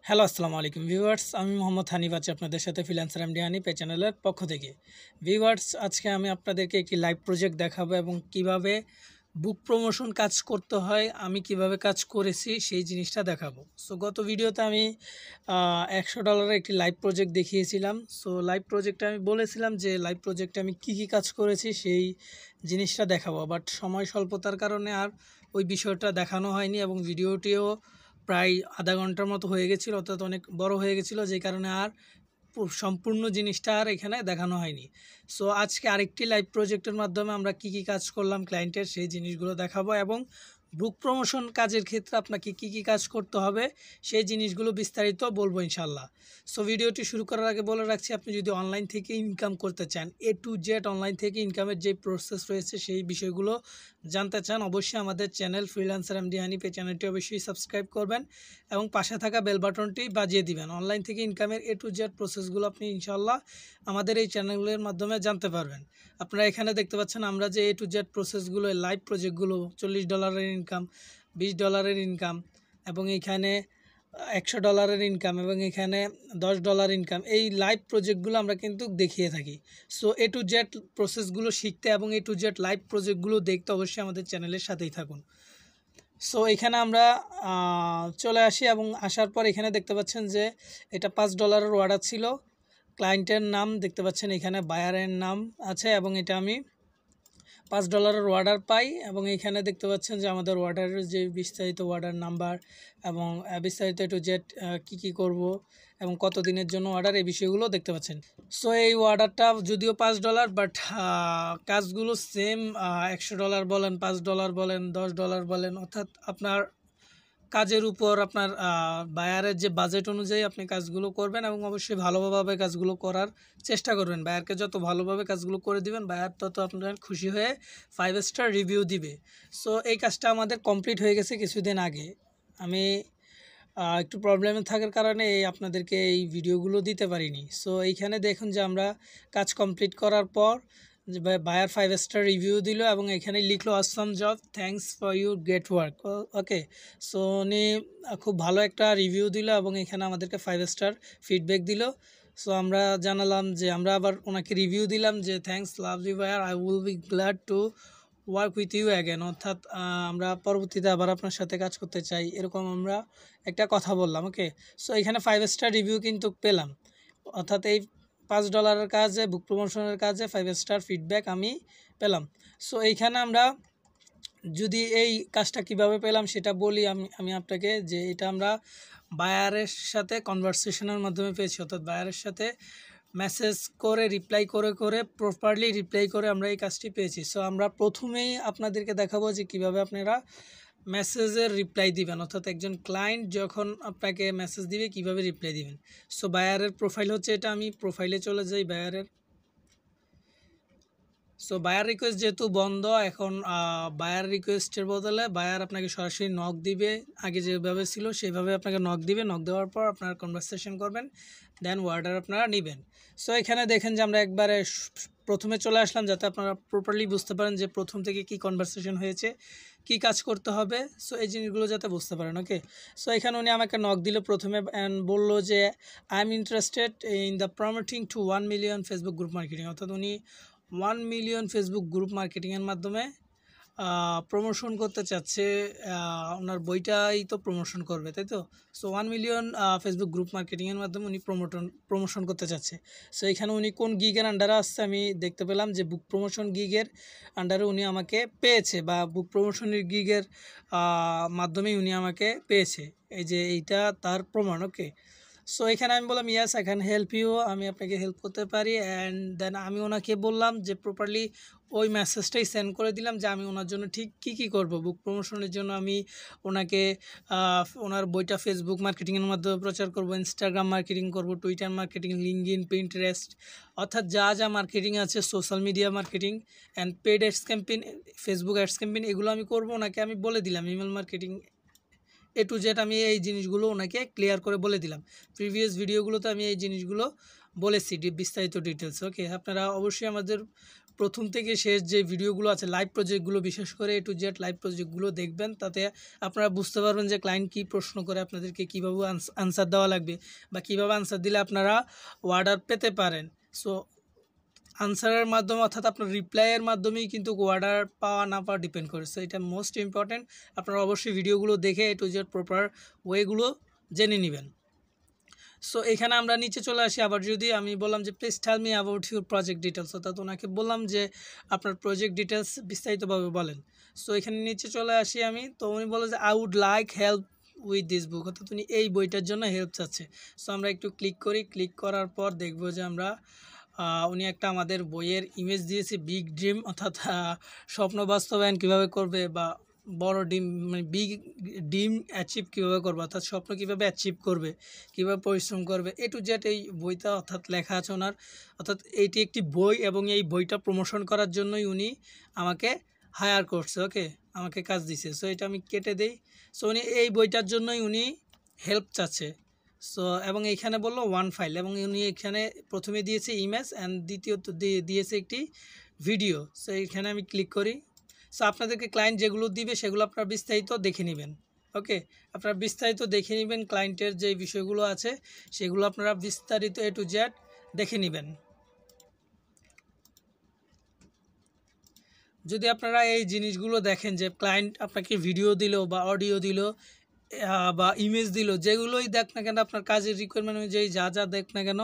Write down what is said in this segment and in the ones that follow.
Hello, আসসালামু আলাইকুম viewers. আমি মোহাম্মদ হানিফ আছি আপনাদের সাথে ফ্রিল্যান্সার এমডি হানিফ এই চ্যানেলের পক্ষ থেকে। ভিউয়ার্স, আজকে আমি আপনাদেরকে একটি লাইভ প্রজেক্ট দেখাবো এবং কিভাবে বুক প্রমোশন কাজ করতে হয়, আমি কিভাবে কাজ করেছি সেই জিনিসটা দেখাবো। সো গত ভিডিওতে আমি $100 একটি লাইভ প্রজেক্ট দেখিয়েছিলাম। সো লাইভ প্রজেক্টে আমি বলেছিলাম যে লাইভ প্রজেক্টে আমি কী কাজ করেছি সেই জিনিসটা দেখাবো, বাট সময় স্বল্পতার কারণে আর ওই বিষয়টা দেখানো হয়নি এবং ভিডিওটিও প্রায় আধা ঘন্টার মতো হয়ে গেছিলো, অর্থাৎ অনেক বড় হয়ে গেছিলো, যে কারণে আর সম্পূর্ণ জিনিসটা আর এখানে দেখানো হয়নি। সো আজকে আরেকটি লাইভ প্রজেক্টের মাধ্যমে আমরা কি কাজ করলাম ক্লায়েন্টের সেই জিনিসগুলো দেখাবো এবং বুক প্রমোশন কাজের ক্ষেত্রে আপনাকে কি কাজ করতে হবে সেই জিনিসগুলো বিস্তারিত বলবো ইনশাল্লাহ। সো ভিডিওটি শুরু করার আগে বলে রাখছি, আপনি যদি অনলাইন থেকে ইনকাম করতে চান, A to Z অনলাইন থেকে ইনকামের যে প্রসেস রয়েছে সেই বিষয়গুলো জানতে চান, অবশ্যই আমাদের চ্যানেল ফ্রিল্যান্সার এমডি হানিফ এই চ্যানেলটি অবশ্যই সাবস্ক্রাইব করবেন এবং পাশে থাকা বেল বাটনটি বাজিয়ে দিবেন। অনলাইন থেকে ইনকামের A to Z প্রসেসগুলো আপনি ইনশাল্লাহ আমাদের এই চ্যানেলের মাধ্যমে জানতে পারবেন। আপনারা এখানে দেখতে পাচ্ছেন আমরা যে A to Z প্রসেসগুলো, লাইভ প্রজেক্টগুলো, $40 ইনকাম, $20 ইনকাম এবং এখানে $100 ইনকাম এবং এখানে $10 ইনকাম, এই লাইভ প্রজেক্টগুলো আমরা কিন্তু দেখিয়ে থাকি। সো A to Z প্রসেসগুলো শিখতে এবং A to Z লাইভ প্রজেক্টগুলো দেখতে অবশ্যই আমাদের চ্যানেলের সাথেই থাকুন। সো এখানে আমরা চলে আসি এবং আসার পর এখানে দেখতে পাচ্ছেন যে এটা $5 অর্ডার ছিল। ক্লায়েন্টের নাম দেখতে পাচ্ছেন, এখানে বায়ারের নাম আছে এবং এটা আমি $5 অর্ডার পাই এবং এখানে দেখতে পাচ্ছেন যে আমাদের অর্ডারের যে বিস্তারিত অর্ডার নাম্বার এবং বিস্তারিত A to Z কী করব এবং কত দিনের জন্য অর্ডার, এই বিষয়গুলো দেখতে পাচ্ছেন। সো এই অর্ডারটা যদিও $5, বাট কাজগুলো সেম। $100 বলেন, $5 বলেন, $10 বলেন, অর্থাৎ আপনার কাজের উপর আপনার বায়ারের যে বাজেট অনুযায়ী আপনি কাজগুলো করবেন এবং অবশ্যই ভালোভাবে কাজগুলো করার চেষ্টা করবেন। বায়ারকে যত ভালোভাবে কাজগুলো করে দিবেন, বায়ার তত আপনার খুশি হয়ে 5 স্টার রিভিউ দিবে। সো এই কাজটা আমাদের কমপ্লিট হয়ে গেছে কিছুদিন আগে। আমি একটু প্রবলেমে থাকার কারণে আপনাদেরকে এই ভিডিওগুলো দিতে পারিনি। সো এইখানে দেখুন যে আমরা কাজ কমপ্লিট করার পর যে বায়ার 5 স্টার রিভিউ দিল এবং এখানে লিখলো awesome job, thanks for your great work. Okay, so উনি খুব ভালো একটা রিভিউ দিল এবং এখানে আমাদেরকে 5 স্টার ফিডব্যাক দিল। সো আমরা জানালাম যে আমরা আবার ওনাকে রিভিউ দিলাম যে thanks lovely buyer, I will be glad to work with you again, অর্থাৎ আমরা পরবর্তীতে আবার আপনার সাথে কাজ করতে চাই, এরকম আমরা একটা কথা বললাম। ওকে, সো এখানে 5 স্টার রিভিউ কিন্তু পেলাম, অর্থাৎ এই $5 কাজে, বুক প্রমোশনের কাজে 5 স্টার ফিডব্যাক আমি পেলাম। সো এইখানে আমরা যদি এই কাজটা কিভাবে পেলাম সেটা বলি আমি আপনাকে, যে এটা আমরা বায়ারের সাথে কনভারসেশনের মাধ্যমে পেয়েছি, অর্থাৎ বায়ারের সাথে মেসেজ করে রিপ্লাই করে প্রপারলি রিপ্লাই করে আমরা এই কাজটি পেয়েছি। সো আমরা প্রথমেই আপনাদেরকে দেখাবো যে কিভাবে আপনারা মেসেজের রিপ্লাই দিবেন, অর্থাৎ একজন ক্লায়েন্ট যখন আপনাকে মেসেজ দিবে কিভাবে রিপ্লাই দিবেন। সো বায়ারের প্রোফাইল হচ্ছে এটা, আমি প্রোফাইলে চলে যাই বায়ারের। সো বায়ার রিকোয়েস্ট যেহেতু বন্ধ, এখন বায়ার রিকোয়েস্টের বদলে বায়ার আপনাকে সরাসরি নক দিবে, আগে যেভাবে ছিল সেভাবে আপনাকে নক দিবে। নক দেওয়ার পর আপনারা কনভারসেশন করবেন, দেন অর্ডার আপনারা নেবেন। সো এখানে দেখেন যে আমরা একবারে প্রথমে চলে আসলাম যাতে আপনারা প্রপারলি বুঝতে পারেন যে প্রথম থেকে কি কনভারসেশন হয়েছে, কি কাজ করতে হবে। সো এই জিনিসগুলো যাতে বুঝতে পারেন। ওকে, সো এখানে উনি আমাকে নক দিল প্রথমে অ্যান্ড বললো যে I am interested in the promoting to 1 million Facebook group marketing, অর্থাৎ উনি 1 মিলিয়ন ফেসবুক গ্রুপ মার্কেটিংয়ের মাধ্যমে প্রমোশন করতে চাচ্ছে। ওনার বইটাই তো প্রমোশন করবে, তাই তো। সো 1 মিলিয়ন ফেসবুক গ্রুপ মার্কেটিংয়ের মাধ্যমে উনি প্রমোশন করতে চাচ্ছে। সো এখানে উনি কোন গিগের আন্ডারে আসছে আমি দেখতে পেলাম যে বুক প্রমোশন গিগের আন্ডারে উনি আমাকে পেয়েছে, বা বুক প্রমোশনের গিগের মাধ্যমেই উনি আমাকে পেয়েছে। এই যে এইটা তার প্রমাণ। ওকে, সো এখানে আমি বললাম yes I can help you, আমি আপনাকে হেল্প করতে পারি। অ্যান্ড দেন আমি ওনাকে বললাম যে প্রপারলি ওই মেসেজটাই সেন্ড করে দিলাম যে আমি ওনার জন্য ঠিক কী করব। বুক প্রমোশনের জন্য আমি ওনাকে ওনার বইটা ফেসবুক মার্কেটিংয়ের মাধ্যমে প্রচার করব, ইনস্টাগ্রাম মার্কেটিং করব, টুইটার মার্কেটিং, লিঙ্কডইন, পিন্টারেস্ট, অর্থাৎ যা যা মার্কেটিং আছে, social media marketing and paid ads campaign, Facebook ads campaign, এগুলো আমি করব। ওনাকে আমি বলে দিলাম email marketing, A to Z আমি এই জিনিসগুলো ওনাকে ক্লিয়ার করে বলে দিলাম। প্রিভিয়াস ভিডিওগুলোতে আমি এই জিনিসগুলো বলেছি বিস্তারিত ডিটেলস। ওকে, আপনারা অবশ্যই আমাদের প্রথম থেকে শেষ যে ভিডিওগুলো আছে লাইভ প্রজেক্টগুলো, বিশেষ করে A to Z লাইভ প্রজেক্টগুলো দেখবেন। তাতে আপনারা বুঝতে পারবেন যে ক্লায়েন্ট কী প্রশ্ন করে, আপনাদেরকে কীভাবে আনসার দেওয়া লাগবে বা কীভাবে আনসার দিলে আপনারা অর্ডার পেতে পারেন। সো আনসারের মাধ্যমে অর্থাৎ আপনার রিপ্লাইয়ের মাধ্যমেই কিন্তু অর্ডার পাওয়া না পাওয়া ডিপেন্ড করে। সো এটা মোস্ট ইম্পর্ট্যান্ট। আপনারা অবশ্যই ভিডিওগুলো দেখে A to Z প্রপার ওয়েগুলো জেনে নেবেন। সো এখানে আমরা নিচে চলে আসি। আবার যদি আমি বললাম যে please tell me about your project details, অর্থাৎ ওনাকে বললাম যে আপনার প্রজেক্ট ডিটেলস বিস্তারিতভাবে বলেন। সো এখানে নিচে চলে আসি আমি। তো উনি বলে যে I would like help with this book, অর্থাৎ উনি এই বইটার জন্য হেল্প চাচ্ছে। সো আমরা একটু ক্লিক করি। ক্লিক করার পর দেখব যে আমরা উনি একটা আমাদের বইয়ের ইমেজ দিয়েছে, বিগ ড্রিম, অর্থাৎ স্বপ্ন বাস্তবায়ন কীভাবে করবে বা বড় ডিম মানে বিগ ডিম অ্যাচিভ কীভাবে করবে, অর্থাৎ স্বপ্ন কীভাবে অ্যাচিভ করবে, কীভাবে পরিশ্রম করবে, A to Z এই বইটা অর্থাৎ লেখা আছে ওনার। অর্থাৎ এইটি একটি বই এবং এই বইটা প্রমোশন করার জন্যই উনি আমাকে হায়ার করছে, ওকে, আমাকে কাজ দিছে। সো এটা আমি কেটে দেই। সো উনি এই বইটার জন্যই উনি হেল্প চাচ্ছে। সো এবং এইখানে বললো ওয়ান ফাইল, এবং উনি এখানে প্রথমে দিয়েছে ইমেজ অ্যান্ড দ্বিতীয়ত দিয়েছে একটি ভিডিও। সো এইখানে আমি ক্লিক করি। সো আপনাদেরকে ক্লায়েন্ট যেগুলো দিবে সেগুলো আপনারা বিস্তারিত দেখে নেবেন, ওকে, আপনারা বিস্তারিত দেখে নেবেন। ক্লায়েন্টের যে বিষয়গুলো আছে সেগুলো আপনারা বিস্তারিত A to Z দেখে নেবেন। যদি আপনারা এই জিনিসগুলো দেখেন যে ক্লায়েন্ট আপনাকে ভিডিও দিল বা অডিও দিল বা ইমেজ দিল, যেগুলোই দেখ না কেন আপনার কাজের রিকোয়ারমেন্ট অনুযায়ী যা যা দেখ না কেন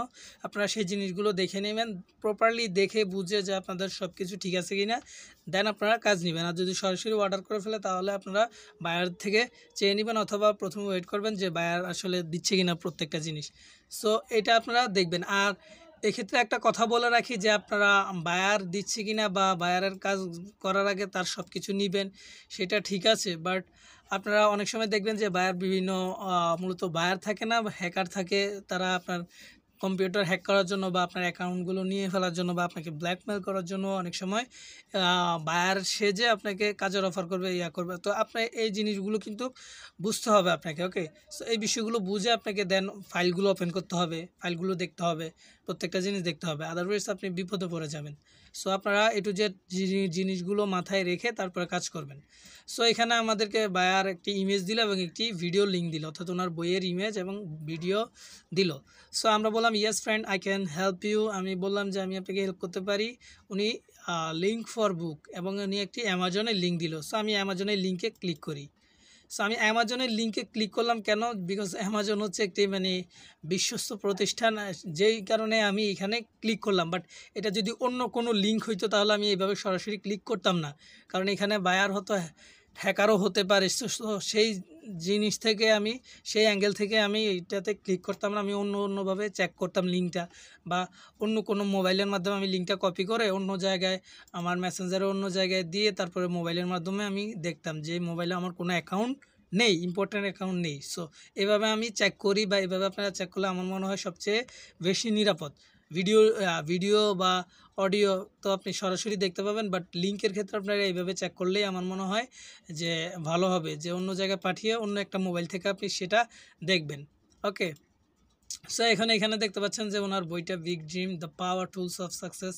আপনারা সেই জিনিসগুলো দেখে নেবেন, প্রপারলি দেখে বুঝে যে আপনাদের সব কিছু ঠিক আছে কি না, দেন আপনারা কাজ নেবেন। আর যদি সরাসরি অর্ডার করে ফেলে তাহলে আপনারা বায়ার থেকে চেয়ে নেবেন, অথবা প্রথমে ওয়েট করবেন যে বায়ার আসলে দিচ্ছে কি না প্রত্যেকটা জিনিস। সো এটা আপনারা দেখবেন। আর এক্ষেত্রে একটা কথা বলে রাখি যে আপনারা বায়ার দিচ্ছে কিনা বা বায়ারের কাজ করার আগে তার সব কিছু নেবেন, সেটা ঠিক আছে, বাট আপনারা অনেক সময় দেখবেন যে বায়ার বিভিন্ন মূলত বায়ার থাকে না, হ্যাকার থাকে, তারা আপনার কম্পিউটার হ্যাক করার জন্য বা আপনার অ্যাকাউন্টগুলো নিয়ে ফেলার জন্য বা আপনাকে ব্ল্যাকমেল করার জন্য অনেক সময় বায়ার সেজে আপনাকে কাজের অফার করবে, করবে। তো আপনার এই জিনিসগুলো কিন্তু বুঝতে হবে আপনাকে, ওকে। সো এই বিষয়গুলো বুঝে আপনাকে দেন ফাইলগুলো ওপেন করতে হবে, ফাইলগুলো দেখতে হবে, প্রত্যেকটা জিনিস দেখতে হবে, আদারওয়াইজ আপনি বিপদে পড়ে যাবেন। সো আপনারা A to Z জিনিসগুলো মাথায় রেখে তারপরে কাজ করবেন। সো এখানে আমাদেরকে বায়ার একটি ইমেজ দিল এবং একটি ভিডিও লিঙ্ক দিল, অর্থাৎ ওনার বইয়ের ইমেজ এবং ভিডিও দিল। সো আমরা বললাম yes friend I can help you, আমি বললাম যে আমি আপনাকে হেল্প করতে পারি। উনি লিঙ্ক ফর বুক এবং উনি একটি অ্যামাজনের লিঙ্ক দিল। সো আমি অ্যামাজনের লিঙ্কে ক্লিক করি। সো আমি অ্যামাজনের লিঙ্কে ক্লিক করলাম কেন, বিকজ অ্যামাজন হচ্ছে একটি মানে বিশ্বস্ত প্রতিষ্ঠান, যেই কারণে আমি এখানে ক্লিক করলাম। বাট এটা যদি অন্য কোনো লিঙ্ক হইতো তাহলে আমি এইভাবে সরাসরি ক্লিক করতাম না, কারণ এখানে বায়ার হতো হ্যাকারও হতে পারে। সেই জিনিস থেকে আমি সেই অ্যাঙ্গেল থেকে আমি এইটাতে ক্লিক করতাম না, আমি অন্যভাবে চেক করতাম লিঙ্কটা, বা অন্য কোনো মোবাইলের মাধ্যমে আমি লিঙ্কটা কপি করে অন্য জায়গায় আমার মেসেঞ্জারে অন্য জায়গায় দিয়ে তারপরে মোবাইলের মাধ্যমে আমি দেখতাম যে মোবাইলে আমার কোনো অ্যাকাউন্ট নেই, ইম্পর্ট্যান্ট অ্যাকাউন্ট নেই। সো এভাবে আমি চেক করি, বা এভাবে আপনারা চেক করলে আমার মনে হয় সবচেয়ে বেশি নিরাপদ। ভিডিও বা অডিও তো আপনি সরাসরি দেখতে পাবেন, বাট লিঙ্কের ক্ষেত্রে আপনারা এইভাবে চেক করলেই আমার মনে হয় যে ভালো হবে, যে অন্য জায়গায় পাঠিয়ে অন্য একটা মোবাইল থেকে আপনি সেটা দেখবেন, ওকে। সো এখানে দেখতে পাচ্ছেন যে ওনার বইটা big dream the power tools of success.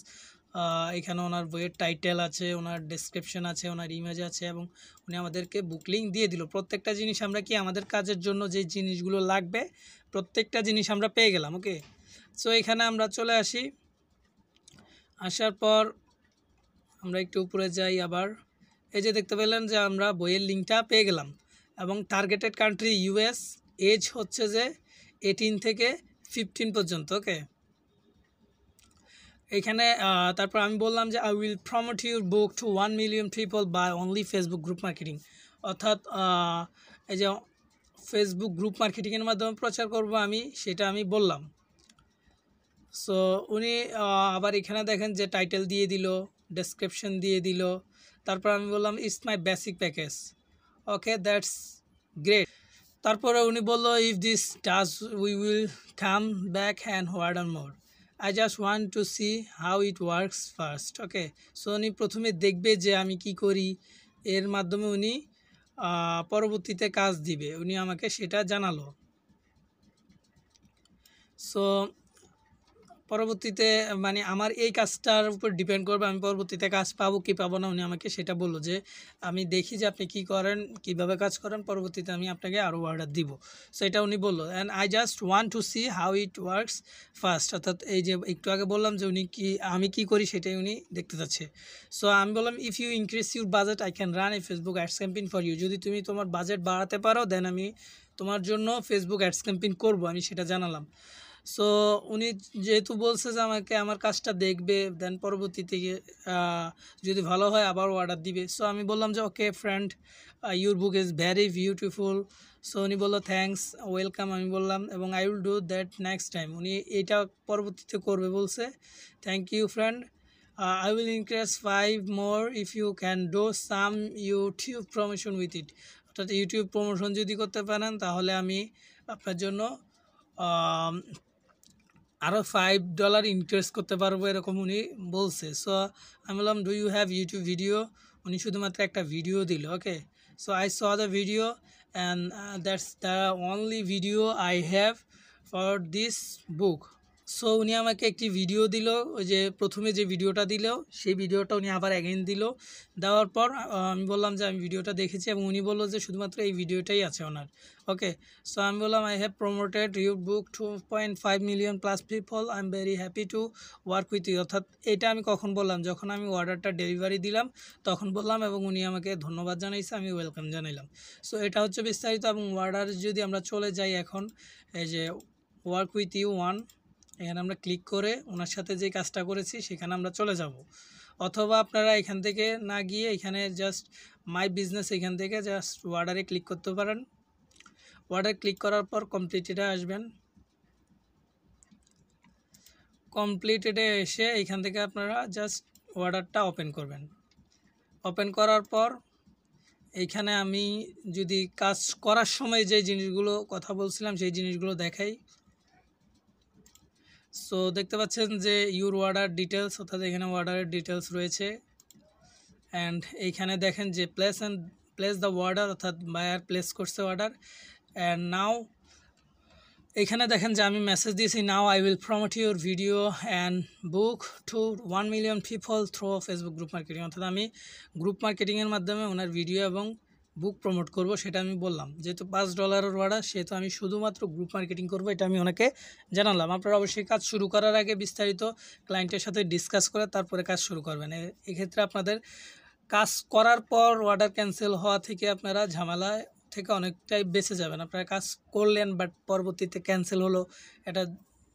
এখানে ওনার বইয়ের টাইটেল আছে, ওনার ডেসক্রিপশন আছে, ওনার ইমেজ আছে, এবং উনি আমাদেরকে বুক লিঙ্ক দিয়ে দিল। প্রত্যেকটা জিনিস আমরা কি আমাদের কাজের জন্য যে জিনিসগুলো লাগবে প্রত্যেকটা জিনিস আমরা পেয়ে গেলাম, ওকে। সো এখানে আমরা চলে আসি। আসার পর আমরা একটু উপরে যাই। আবার এই যে দেখতে পেলেন যে আমরা বইয়ের লিঙ্কটা পেয়ে গেলাম, এবং টার্গেটেড কান্ট্রি US, এজ হচ্ছে যে 18 থেকে 15 পর্যন্ত, ওকে। এখানে তারপর আমি বললাম যে I will promote your book to 1 million people by only Facebook group marketing, অর্থাৎ এই যে ফেসবুক গ্রুপ মার্কেটিংয়ের মাধ্যমে প্রচার করব আমি, সেটা আমি বললাম। সো উনি আবার এখানে দেখেন যে টাইটেল দিয়ে দিল, ডেসক্রিপশন দিয়ে দিল, তারপর আমি বললাম it's my basic package, okay, that's great. তারপরে উনি বলল if this does we will come back and order more, I just want to see how it works first, okay. So উনি প্রথমে দেখবে যে আমি কি করি, এর মাধ্যমে উনি পরবর্তীতে কাজ দিবে, উনি আমাকে সেটা জানালো। সো পরবর্তীতে মানে আমার এই কাজটার উপর ডিপেন্ড করবে আমি পরবর্তীতে কাজ পাবো কি পাবো না। উনি আমাকে সেটা বললো যে আমি দেখি যে আপনি কি করেন, কিভাবে কাজ করেন, পরবর্তীতে আমি আপনাকে আরও অর্ডার দিব। সো এটা উনি বললো, and I just want to see how it works first. অর্থাৎ এই যে একটু আগে বললাম যে উনি আমি কি করি সেটাই উনি দেখতে চাচ্ছে। সো আমি বললাম if you increase your budget I can run a Facebook ads campaign for you. যদি তুমি তোমার বাজেট বাড়াতে পারো দেন আমি তোমার জন্য ফেসবুক অ্যাডস ক্যাম্পেইন করবো, আমি সেটা জানালাম। সো উনি যেহেতু বলছে যে আমাকে আমার কাজটা দেখবে, দেন পরবর্তীতে যদি ভালো হয় আবার অর্ডার দিবে। সো আমি বললাম যে okay friend, your book is very beautiful. So উনি বললো থ্যাংকস, ওয়েলকাম। আমি বললাম এবং I will do that next time. উনি এটা পরবর্তীতে করবে বলছে। Thank you friend, I will increase 5 more if you can do some YouTube promotion with it. অর্থাৎ ইউটিউব প্রমোশন যদি করতে পারেন তাহলে আমি আপনার জন্য আরও $5 ইনক্রিজ করতে পারবো, এরকম উনি বলছে। সো আমি বললাম do you have YouTube video. উনি শুধুমাত্র একটা ভিডিও দিল। Okay, so I saw the video and that's the only video I have for this book. So উনি আমাকে একটি ভিডিও দিল, ওই যে প্রথমে যে ভিডিওটা দিল সেই ভিডিওটা উনি আবার অ্যাগেন দিল। দেওয়ার পর আমি বললাম যে আমি ভিডিওটা দেখেছি এবং উনি বললো যে শুধুমাত্র এই ভিডিওটাই আছে ওনার। ওকে, সো আমি বললাম I have promoted your book 2.5 million plus people, I am very happy to work with you. অর্থাৎ এটা আমি কখন বললাম, যখন আমি অর্ডারটা ডেলিভারি দিলাম তখন বললাম এবং উনি আমাকে ধন্যবাদ জানাইছে, আমি ওয়েলকাম জানাইলাম। সো এটা হচ্ছে বিস্তারিত। এবং অর্ডার যদি আমরা চলে যাই এখন, এই যে ওয়ার্ক উইথ ইউ 1, এখানে আমরা ক্লিক করে ওনার সাথে যে কাজটা করেছি সেখানে আমরা চলে যাব। অথবা আপনারা এখান থেকে না গিয়ে এখানে জাস্ট মাই বিজনেস, এখান থেকে জাস্ট অর্ডারে ক্লিক করতে পারেন। অর্ডার ক্লিক করার পর কমপ্লিটেডে আসবেন। কমপ্লিটেডে এসে এখান থেকে আপনারা জাস্ট অর্ডারটা ওপেন করবেন। ওপেন করার পর এইখানে আমি যদি কাজ করার সময় যে জিনিসগুলো কথা বলছিলাম সেই জিনিসগুলো দেখাই। সো দেখতে পাচ্ছেন যে ইউর অর্ডার ডিটেলস, অর্থাৎ এখানে অর্ডারের ডিটেলস রয়েছে। অ্যান্ড এইখানে দেখেন যে প্লেস দ্য অর্ডার, অর্থাৎ বায়ার প্লেস করছে অর্ডার। অ্যান্ড নাও এখানে দেখেন যে আমি মেসেজ দিয়েছি now I will promote your video and book to 1 million people through Facebook group marketing. অর্থাৎ আমি গ্রুপ মার্কেটিংয়ের মাধ্যমে ওনার ভিডিও এবং বুক প্রমোট করব, সেটা আমি বললাম। যেহেতু $5 অর্ডার, সেহেতু আমি শুধুমাত্র গ্রুপ মার্কেটিং করব, এটা আমি ওনাকে জানালাম। আপনারা অবশ্যই কাজ শুরু করার আগে বিস্তারিত ক্লায়েন্টের সাথে ডিসকাস করে তারপরে কাজ শুরু করবেন। এক্ষেত্রে আপনাদের কাজ করার পর অর্ডার ক্যান্সেল হওয়া থেকে আপনারা ঝামেলা থেকে অনেকটাই বেঁচে যাবেন। আপনারা কাজ করলেন বাট পরবর্তীতে ক্যান্সেল হলো, এটা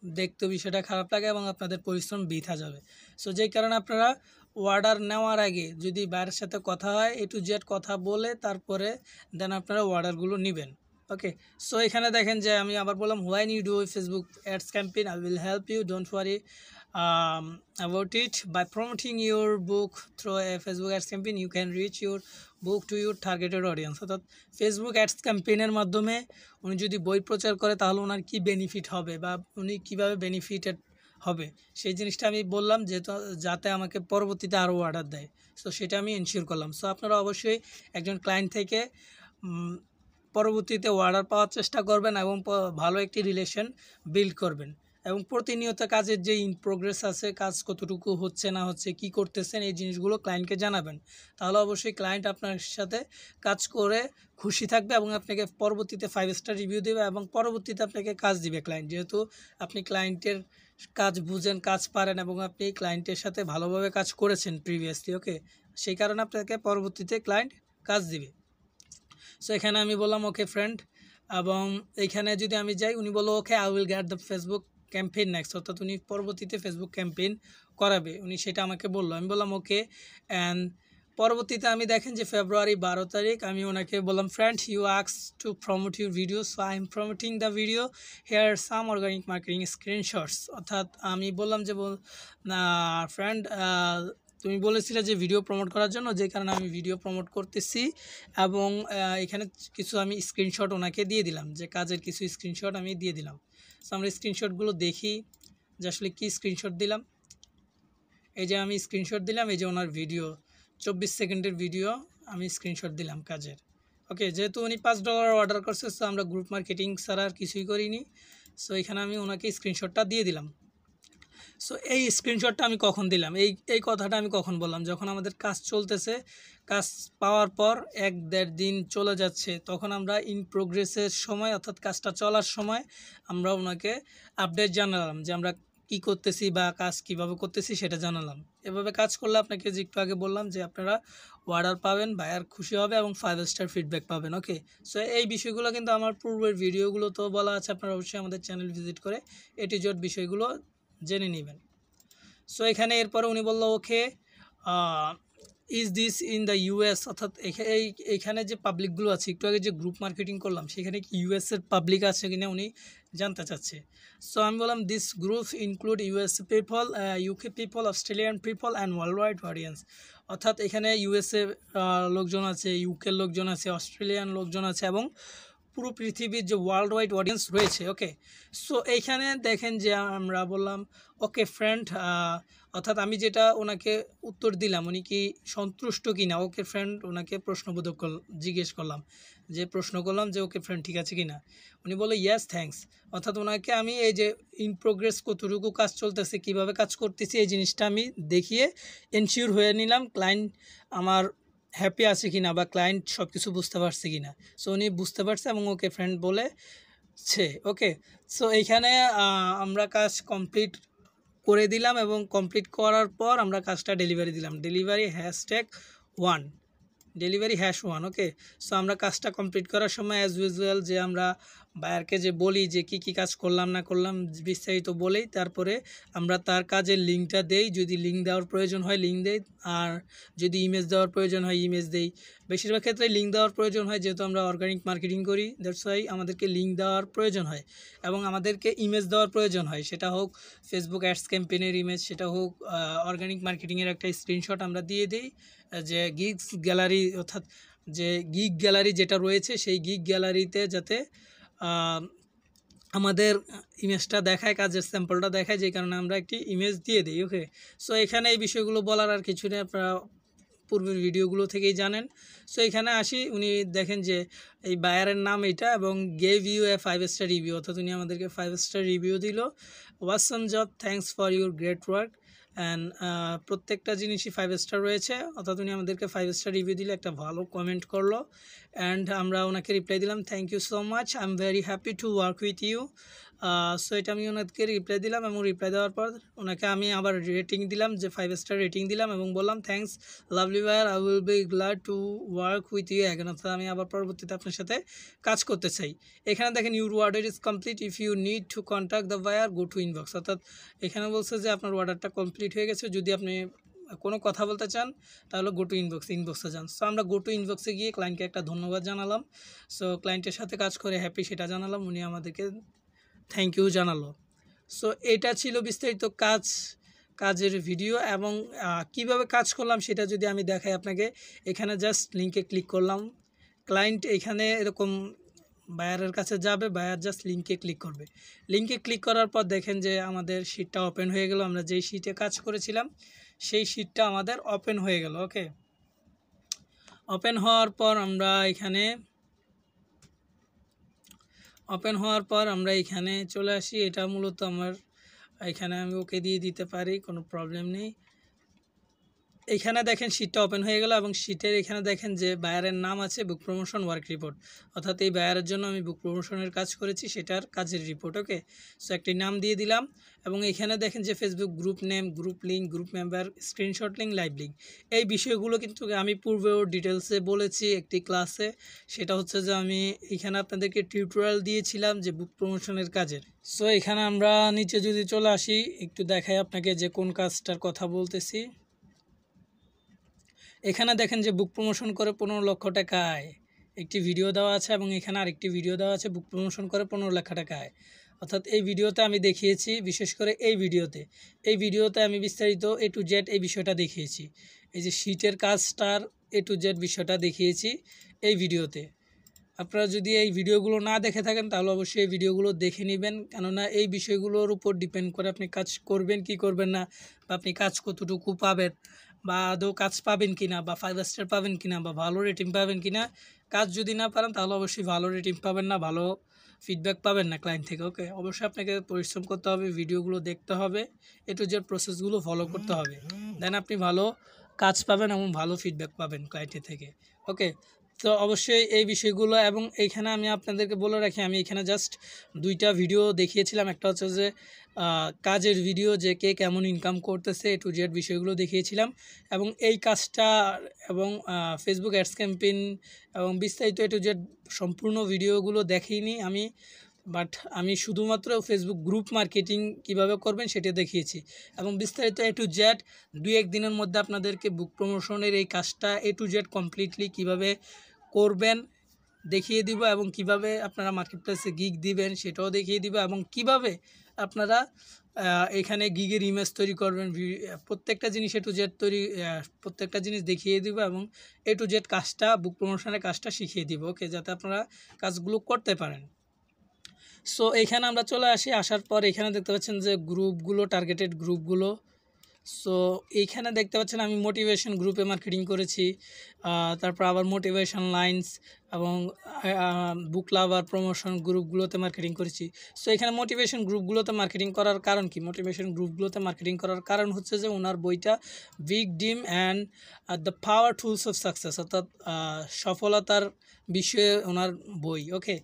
দেখতে বিষয়টা খারাপ লাগে এবং আপনাদের পরিশ্রম বৃথা যাবে। সো যেই কারণে আপনারা অর্ডার নেওয়ার আগে যদি বাইরের সাথে কথা হয়, A to Z কথা বলে তারপরে দেন আপনারা অর্ডারগুলো নেবেন। ওকে, সো এখানে দেখেন যে আমি আবার বললাম when you do Facebook ads campaign I will help you, don't worry about it. By promoting your book through a Facebook ads campaign you can reach your book to your targeted audience। অর্থাৎ Facebook ads ক্যাম্পেইনের মাধ্যমে উনি যদি বই প্রচার করে তাহলে ওনার কী benefit হবে বা উনি কীভাবে বেনিফিটেড হবে সেই জিনিসটা আমি বললাম, যেহেতু যাতে আমাকে পরবর্তীতে আরও অর্ডার দেয়। সো সেটা আমি এনশিওর করলাম। সো আপনারা অবশ্যই একজন ক্লায়েন্ট থেকে পরবর্তীতে অর্ডার পাওয়ার চেষ্টা করবেন এবং ভালো একটি রিলেশন বিল্ড করবেন। এবং প্রতিনিয়ত কাজের যে ইন প্রোগ্রেস আছে, কাজ কতটুকু হচ্ছে না হচ্ছে, কি করতেছেন, এই জিনিসগুলো ক্লায়েন্টকে জানাবেন। তাহলে অবশ্যই ক্লায়েন্ট আপনার সাথে কাজ করে খুশি থাকবে এবং আপনাকে পরবর্তীতে 5 স্টার রিভিউ দেবে এবং পরবর্তীতে আপনাকে কাজ দিবে ক্লায়েন্ট। যেহেতু আপনি ক্লায়েন্টের কাজ বুঝেন, কাজ পারেন এবং আপনি ক্লায়েন্টের সাথে ভালোভাবে কাজ করেছেন প্রিভিয়াসলি। ওকে, সেই কারণে আপনাকে পরবর্তীতে ক্লায়েন্ট কাজ দিবে। সো এখানে আমি বললাম ওকে ফ্রেন্ড, এবং এইখানে যদি আমি যাই উনি বললো okay I will get the Facebook campaign next. অর্থাৎ উনি পরবর্তীতে ফেসবুক ক্যাম্পেইন করাবে, উনি সেটা আমাকে বললো। আমি বললাম ওকে। অ্যান্ড পরবর্তীতে আমি দেখেন যে ফেব্রুয়ারি 12 তারিখ আমি ওনাকে বললাম friend you ask to promote your video, so I am promoting the video here some organic marketing screenshots. অর্থাৎ আমি বললাম যে ফ্রেন্ড তুমি বলেছিলে যে ভিডিও প্রমোট করার জন্য, যে কারণে আমি ভিডিও প্রমোট করতেছি। এবং এখানে কিছু আমি স্ক্রিনশট ওনাকে দিয়ে দিলাম, যে কাজের কিছু স্ক্রিনশট আমি দিয়ে দিলাম। সো আমরা স্ক্রিনশটগুলো দেখি যে আসলে কী স্ক্রিনশট দিলাম। এই যে আমি স্ক্রিনশট দিলাম, এই যে ওনার ভিডিও 24 সেকেন্ডের ভিডিও আমি স্ক্রিনশট দিলাম কাজের। ওকে, যেহেতু উনি $5 অর্ডার করছে, সো আমরা গ্রুপ মার্কেটিং ছাড়া আর কিছুই করিনি। সো এখানে আমি ওনাকে স্ক্রিনশটটা দিয়ে দিলাম। সো এই স্ক্রিনশটটা আমি কখন দিলাম, এই কথাটা আমি কখন বললাম, যখন আমাদের কাজ চলতেছে, কাজ পাওয়ার পর 1-1.5 দিন চলে যাচ্ছে, তখন আমরা ইন প্রোগ্রেসের সময় অর্থাৎ কাজটা চলার সময় আমরা ওনাকে আপডেট জানালাম যে আমরা কী করতেছি বা কাজ কীভাবে করতেছি সেটা জানালাম। এভাবে কাজ করলে আপনাকে যে একটু আগে বললাম যে আপনারা অর্ডার পাবেন, বায়ার খুশি হবে এবং 5 স্টার ফিডব্যাক পাবেন। ওকে, সো এই বিষয়গুলো কিন্তু আমার পূর্বের ভিডিওগুলো তো বলা আছে, আপনারা অবশ্যই আমাদের চ্যানেল ভিজিট করে এটি জট বিষয়গুলো জেনে নেবেন। সো এখানে এরপরে উনি বলল okay is this in the US, অর্থাৎ এইখানে যে পাবলিকগুলো আছে, একটু আগে যে গ্রুপ মার্কেটিং করলাম সেখানে কি ইউএসের পাবলিক আছে কিনা উনি জানতে চাচ্ছে। সো আমি বললাম this group include US people, UK people, Australian people and world wide audience, অর্থাৎ এখানে ইউএসএ লোকজন আছে, ইউকের লোকজন আছে, অস্ট্রেলিয়ান লোকজন আছে এবং পুরো পৃথিবীর যে ওয়ার্ল্ড ওয়াইড অডিয়েন্স রয়েছে। ওকে, সো এইখানে দেখেন যে আমরা বললাম ওকে ফ্রেন্ড, অর্থাৎ আমি যেটা ওনাকে উত্তর দিলাম উনি কি সন্তুষ্ট কি না, ওকে ফ্রেন্ড ওনাকে প্রশ্নবোধক জিজ্ঞেস করলাম, যে প্রশ্ন করলাম যে ওকে ফ্রেন্ড ঠিক আছে কি না, উনি বলে ইয়েস থ্যাঙ্কস, অর্থাৎ ওনাকে আমি এই যে ইন প্রোগ্রেস কতটুকু কাজ চলতেছে, কিভাবে কাজ করতেছি এই জিনিসটা আমি দেখিয়ে এনশিওর হয়ে নিলাম ক্লায়েন্ট আমার হ্যাপি আছে কি না বা ক্লায়েন্ট সব কিছু বুঝতে পারছে কি না। সো উনি বুঝতে পারছে এবং ওকে ফ্রেন্ড বলেছে। ওকে, সো এইখানে আমরা কাজ কমপ্লিট করে দিলাম এবং কমপ্লিট করার পর আমরা কাজটা ডেলিভারি দিলাম, ডেলিভারি #1। ওকে, সো আমরা কাজটা কমপ্লিট করার সময় অ্যাজ ইউজুয়াল যে আমরা বায়ারকে যে বলি যে কি কি কাজ করলাম না করলাম বিস্তারিত বলেই তারপরে আমরা তার কাজের লিঙ্কটা দেই, যদি লিঙ্ক দেওয়ার প্রয়োজন হয় লিঙ্ক দেই, আর যদি ইমেজ দেওয়ার প্রয়োজন হয় ইমেজ দেই। বেশিরভাগ ক্ষেত্রে লিঙ্ক দেওয়ার প্রয়োজন হয়, যেহেতু আমরা অর্গানিক মার্কেটিং করি দ্যাটস ওয়াই আমাদেরকে লিঙ্ক দেওয়ার প্রয়োজন হয় এবং আমাদেরকে ইমেজ দেওয়ার প্রয়োজন হয়, সেটা হোক ফেসবুক অ্যাডস ক্যাম্পেইনের ইমেজ, সেটা হোক অর্গানিক মার্কেটিংয়ের একটা স্ক্রিনশট আমরা দিয়ে দিই, যে গিগস গ্যালারি অর্থাৎ যে গিগ গ্যালারি যেটা রয়েছে সেই গিগ গ্যালারিতে যাতে আমাদের ইমেজটা দেখায়, কাজের স্যাম্পলটা দেখায়, যে কারণে আমরা একটি ইমেজ দিয়ে দিই। ওকে, সো এখানে এই বিষয়গুলো বলার আর কিছু নেই, আপনারা পূর্বের ভিডিওগুলো থেকেই জানেন। সো এখানে আসি, উনি দেখেন যে এই বায়ারের নাম এটা এবং gave you a 5 star review, অর্থাৎ উনি আমাদেরকে 5 স্টার রিভিউ দিল, awesome job, thanks for your great work and প্রত্যেকটা জিনিসই 5 স্টার রয়েছে, অর্থাৎ উনি আমাদেরকে 5 স্টার রিভিউ দিলে, একটা ভালো কমেন্ট করলো অ্যান্ড আমরা ওনাকে রিপ্লাই দিলাম thank you so much, I am very happy to work with you. So এটা আমি ওনাকে রিপ্লাই দিলাম এবং রিপ্লাই দেওয়ার পর ওনাকে আমি আবার রেটিং দিলাম, যে 5 স্টার রেটিং দিলাম এবং বললাম thanks lovely buyer, I will be glad to work with you again, অর্থাৎ আমি আবার পরবর্তীতে আপনার সাথে কাজ করতে চাই। এখানে দেখেন your order is complete, if you need to contact the buyer go to inbox, অর্থাৎ এখানে বলছে যে আপনার অর্ডারটা কমপ্লিট হয়ে গেছে, যদি আপনি কোনো কথা বলতে চান তাহলে গো টু ইনবক্সে যান। সো আমরা গো টু ইনবক্সে গিয়ে ক্লায়েন্টকে একটা ধন্যবাদ জানালাম, সো ক্লায়েন্টের সাথে কাজ করে হ্যাপি সেটা জানালাম, উনি আমাদেরকে থ্যাংক ইউ জানালো। সো এটা ছিল বিস্তারিত কাজের ভিডিও এবং কিভাবে কাজ করলাম সেটা যদি আমি দেখাই আপনাকে, এখানে জাস্ট লিঙ্কে ক্লিক করলাম, ক্লায়েন্ট এখানে এরকম বায়ারের কাছে যাবে, বায়ার জাস্ট লিঙ্কে ক্লিক করবে, লিঙ্কে ক্লিক করার পর দেখেন যে আমাদের শিটটা ওপেন হয়ে গেল, আমরা যেই শিটে কাজ করেছিলাম সেই শিটটা আমাদের ওপেন হয়ে গেল। ওকে, ওপেন হওয়ার পর আমরা এখানে চলে আসি, এটা মূলত আমার এখানে আমি ওকে দিয়ে দিতে পারি, কোনো প্রবলেম নেই। এখানে দেখেন শিটটা ওপেন হয়ে গেল এবং শিটের এখানে দেখেন যে বায়ারের নাম আছে বুক প্রমোশন ওয়ার্ক রিপোর্ট, অর্থাৎ এই বায়ারের জন্য আমি বুক প্রমোশনের কাজ করেছি সেটার কাজের রিপোর্ট। ওকে, সো একটি নাম দিয়ে দিলাম এবং এখানে দেখেন যে Facebook group name, group link, group member, screenshot link, live link, এই বিষয়গুলো কিন্তু আমি পূর্বেও ডিটেলসে বলেছি একটি ক্লাসে, সেটা হচ্ছে যে আমি এখানে আপনাদেরকে টিউটোরিয়াল দিয়েছিলাম যে বুক প্রমোশনের কাজের। সো এখানে আমরা নিচে যদি চলে আসি একটু দেখাই আপনাকে যে কোন কাজটার কথা বলতেছি। এখানে দেখেন যে বুক প্রমোশন করে 15 লক্ষ টাকা আয়, একটি ভিডিও দেওয়া আছে এবং এখানে আরেকটি ভিডিও দেওয়া আছে বুক প্রমোশন করে 15 লক্ষ টাকা আয়, অর্থাৎ এই ভিডিওতে আমি দেখিয়েছি, বিশেষ করে এই ভিডিওতে আমি বিস্তারিত A to Z এই বিষয়টা দেখিয়েছি, এই যে শিটের কাজটার A to Z বিষয়টা দেখিয়েছি এই ভিডিওতে। আপনারা যদি এই ভিডিওগুলো না দেখে থাকেন তাহলে অবশ্যই এই ভিডিওগুলো দেখে নেবেন, কেননা এই বিষয়গুলোর উপর ডিপেন্ড করে আপনি কাজ করবেন কি করবেন না, বা আপনি কাজ কতটুকু পাবেন, বা আদৌ কাজ পাবেন কিনা, বা 5 স্টার পাবেন কিনা, বা ভালো রেটিং পাবেন কিনা। কাজ যদি না পারেন তাহলে অবশ্যই ভালো রেটিং পাবেন না, ভালো ফিডব্যাক পাবেন না ক্লায়েন্ট থেকে। ওকে, অবশ্যই আপনাকে পরিশ্রম করতে হবে, ভিডিওগুলো দেখতে হবে, এ টু জেড প্রসেসগুলো ফলো করতে হবে, দেন আপনি ভালো কাজ পাবেন এবং ভালো ফিডব্যাক পাবেন ক্লায়েন্টের থেকে। ওকে, তো অবশ্যই এই বিষয়গুলো, এবং এইখানে আমি আপনাদেরকে বলে রাখি, আমি এখানে জাস্ট 2টা ভিডিও দেখিয়েছিলাম। একটা হচ্ছে যে কাজের ভিডিও, যে কে কেমন ইনকাম করতেছে, এ টু জেড বিষয়গুলো দেখিয়েছিলাম, এবং এই কাজটা এবং ফেসবুক অ্যাডস ক্যাম্পেইন এবং বিস্তারিত এ টু জেড সম্পূর্ণ ভিডিওগুলো দেখিনি আমি, বাট আমি শুধুমাত্র ফেসবুক গ্রুপ মার্কেটিং কিভাবে করবেন সেটা দেখিয়েছি, এবং বিস্তারিত এ টু জেড 2-1 দিনের মধ্যে আপনাদেরকে বুক প্রমোশনের এই কাজটা এ টু জেড কমপ্লিটলি কিভাবে করবেন দেখিয়ে দিব, এবং কিভাবে আপনারা মার্কেট প্লেসে গিগ দিবেন সেটাও দেখিয়ে দিব, এবং কিভাবে আপনারা এখানে গিগের ইমেজ তৈরি করবেন, প্রত্যেকটা জিনিস এ টু জেড প্রত্যেকটা জিনিস দেখিয়ে দিব, এবং এ টু জেড কাজটা বুক প্রমোশনের কাজটা শিখিয়ে দিব। ওকে, যাতে আপনারা কাজগুলো করতে পারেন। সো এইখানে আমরা চলে আসি, আসার পর এখানে দেখতে পাচ্ছেন যে গ্রুপগুলো, টার্গেটেড গ্রুপগুলো। সো এইখানে দেখতে পাচ্ছেন আমি মোটিভেশন গ্রুপে মার্কেটিং করেছি, তারপর আবার মোটিভেশন লাইন্স এবং বুক লাভার প্রমোশন গ্রুপগুলোতে মার্কেটিং করেছি। সো এখানে মোটিভেশন গ্রুপগুলোতে মার্কেটিং করার কারণ কি? মোটিভেশন গ্রুপগুলোতে মার্কেটিং করার কারণ হচ্ছে যে ওনার বইটা big dream and the power tools of success, অর্থাৎ সফলতার বিষয়ে ওনার বই। ওকে,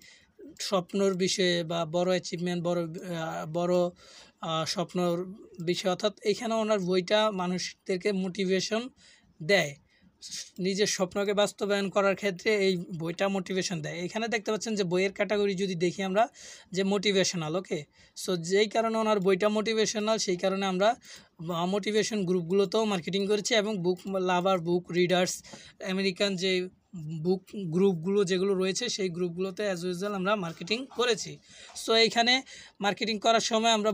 স্বপ্নর বিষয়ে বা বড় অ্যাচিভমেন্ট, বড় স্বপ্নর বিষয়, অর্থাৎ এখানে ওনার বইটা মানুষদেরকে মোটিভেশন দেয়, নিজের স্বপ্নকে বাস্তবায়ন করার ক্ষেত্রে এই বইটা মোটিভেশন দেয়। এখানে দেখতে পাচ্ছেন যে বইয়ের ক্যাটাগরি যদি দেখি আমরা, যে মোটিভেশনাল। ওকে, সো যেই কারণে ওনার বইটা মোটিভেশনাল, সেই কারণে আমরা মোটিভেশন গ্রুপগুলোতেও মার্কেটিং করেছি, এবং বুক লাভার, বুক রিডার্স, আমেরিকান যে বুক গ্রুপগুলো যেগুলো রয়েছে সেই গ্রুপগুলোতে অ্যাজ ইউজুয়াল আমরা মার্কেটিং করেছি। সো এইখানে মার্কেটিং করার সময় আমরা